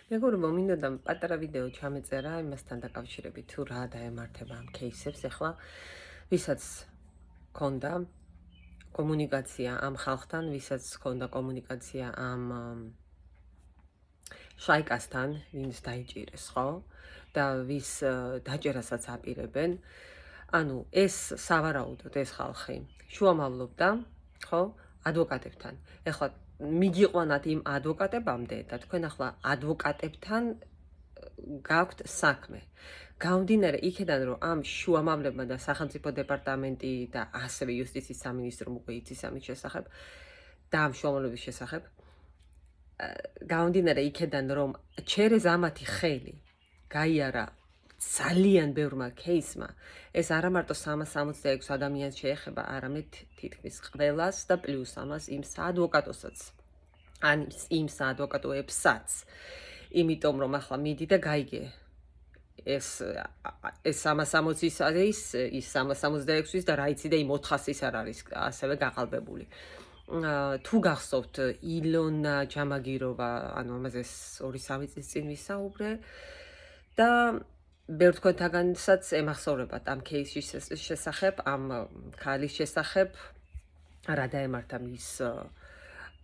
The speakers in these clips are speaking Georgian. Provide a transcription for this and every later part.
მეგობრებო, მინდოდა პატარა ვიდეო ჩამეწერა იმასთან დაკავშირებით, თუ რა დაემართება ამ кейსებს. ახლა ვისაც ქონდა კომუნიკაცია ამ ხალხთან, ვისაც ქონდა კომუნიკაცია ამ შაიკასთან, ვინც დაიჭირეს, ხო? და ვის დაჭერასაც აპირებენ. ანუ ეს სავარაუდოდ ეს ხალხი შუამავლობდა, ხო? ადვოკატებთან. ახლა მიგიყვანათ იმ ადვოკატებამდე და თქვენ ახლა ადვოკატებთან გაქვთ საქმე. გამომდინარე იქედან, რომ ამ შუამავლებმა და სახელმწიფო დეპარტამენტი და ასევე იუსტიციის სამინისტრომ უკვე იცის ამის შესახებ და ამ შუამავლების შესახებ. გამომდინარე იქედან, რომ ჩერეზამათი ხელი გაიარა ძალიან ბევრმა кейსმა, ეს არა მარტო 366 ადამიანს შეეხება, არამედ თითქმის ყველას და პლუს ამას იმ საადვოკატოსაც. ან იმ საადვოკატოებსაც. იმიტომ რომ ახლა მიდი და გაიგე ეს 360-ის არის, ის 366-ის და რა იცი და იმ 400-ის არ არის ასევე გაყალბებული. თუ გახსოვთ ილონა ჯამაგიროვა, ანუ ამაზე 2-3 წლის წინ ვისაუბრე და ბევრ თქვენთაგანსაც ემახსოვრებათ ამ кейსის შესახებ, ამ ქალის შესახებ, რა დაემართა მის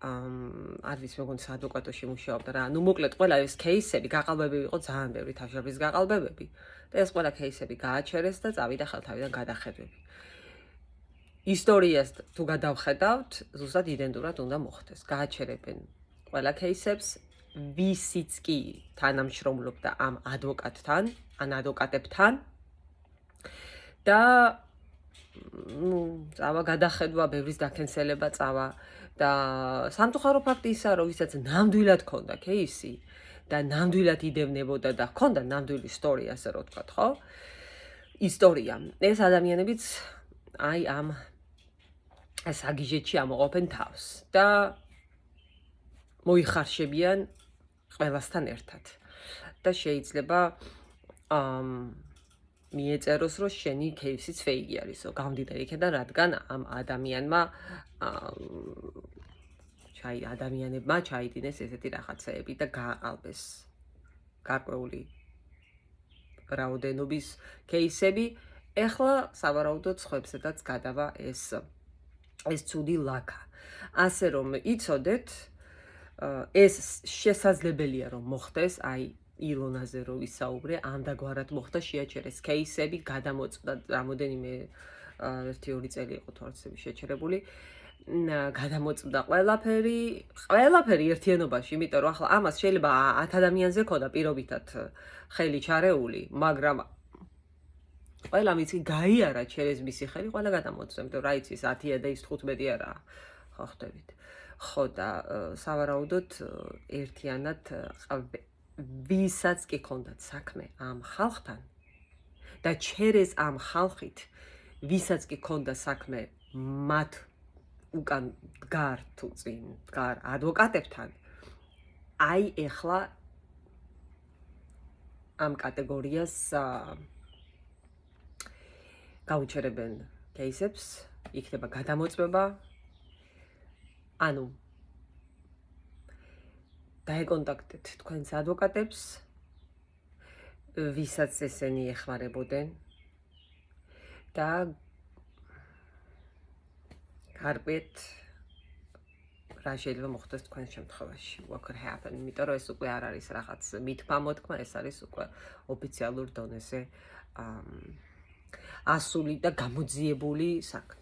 არის მეგონა საადვოკატოში მუშაობდა რა. ნუ მოკლედ ყველა ეს кейსები გაყალბებები იყო ძალიან ბევრი თავშობის გაყალბებები და ეს ყველა кейსები გააჩერეს და წავიდა ხელთავიდან გადახედვები. ისტორიას თუ გადავხედავთ, ზუსტად იდენტურად უნდა მოხდეს. გააჩერებენ ყველა кейსებს, ვისიც კი თანამშრომლობდა ამ ადვოკატთან, ან ადვოკატებთან და წავა გადახედვა, ბევრის დაქენსელება წავა და სამწუხარო ფაქტი ისაა, რომ ვისაც ნამდვილად ქონდა кейსი და ნამდვილად იდევნებოდა და ქონდა ნამდვილი ისტორია, ასე რომ ვთქვათ, ხო? ისტორია. ეს ადამიანებიც აი ამ საგიჟეთში ამოყოფენ თავს და მოიხარშებიან ყველასთან ერთად. და შეიძლება მიეწეროს, რომ შენი кейსიც ფეიგი არისო. გამომდინარე იქედან, რადგან ამ ადამიანმა ადამიანებმა ჩაიდინეს ესეთი რაღაცეები და გააყალბეს გარკვეული რაოდენობის кейსები. ეხლა სავარაუდოდ სხვებსაც გადავა ეს ცუდი ლაქა. ასე რომ იცოდეთ, ეს შესაძლებელია რომ მოხდეს, აი ილონაზე რო ვისაუბრე, ამდაგვარად მოხდა, შეაჩერეს кейსები, გადამოწდა რამოდენიმე 1-2 წელი იყო თუ არცები შეჩერებული. გადამოწდა ყველაფერი ერთიანობაში, იმიტომ რომ ახლა ამას შეიძლება 10 ადამიანზე ქონდა პირობითად ხელი ჩარეული, მაგრამ ყველა მიცი გაიარა ჩერეს მისი ხელი, ყველა გადამოწდა, იმიტომ რა იცი, 10-ია და ის 15 არაა, ხო ხვდებით. ხო და სავარაუდოდ ერთიანად ვისაც კი ქონდათ საქმე ამ ხალხთან და ჩერეს ამ ხალხით, ვისაც კი ქონდა საქმე მათ უკან დგარ თუ წინ დგარ ადვოკატებთან, აი ეხლა ამ კატეგორიას გაუჩერებენ кейსებს, იქნება გადამოწმება. ანუ დაეკონტაქტეთ თქვენს ადვოკატებს, ვისაც ესენი ეხმარებოდნენ და გარკვეთ რა შეიძლება მოხდეს თქვენ შემთხვევაში. What could happen? იმიტომ რომ ეს უკვე არ არის რაღაც მითქმა მოთქმა, ეს არის უკვე ოფიციალურ დონეზე ასული და გამოძიებული საქმე.